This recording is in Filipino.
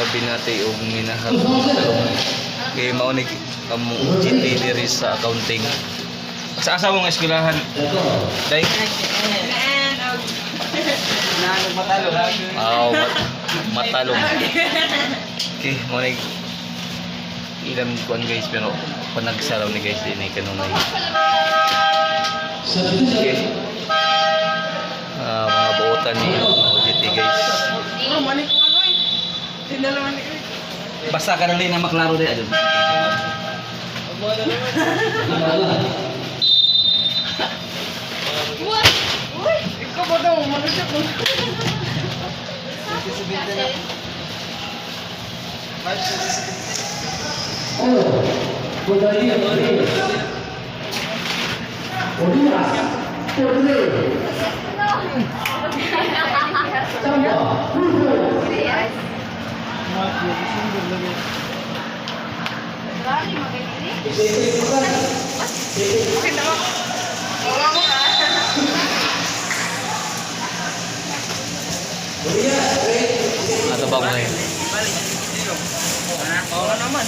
binati og minahal kay mao ni kamo GT diri sa accounting. Sa asa mong eskwelahan? Day. Matalo. Matalong. Okay, mo ni ilang kuan guys pero panagsalaw ni guys din kanunay. Okay. Mga buotan ni OJT guys. Basta ka lang din na maklaro din adun. Ikaw ba daw? Malusya ko. Ato ba mo ngayon? Oo naman.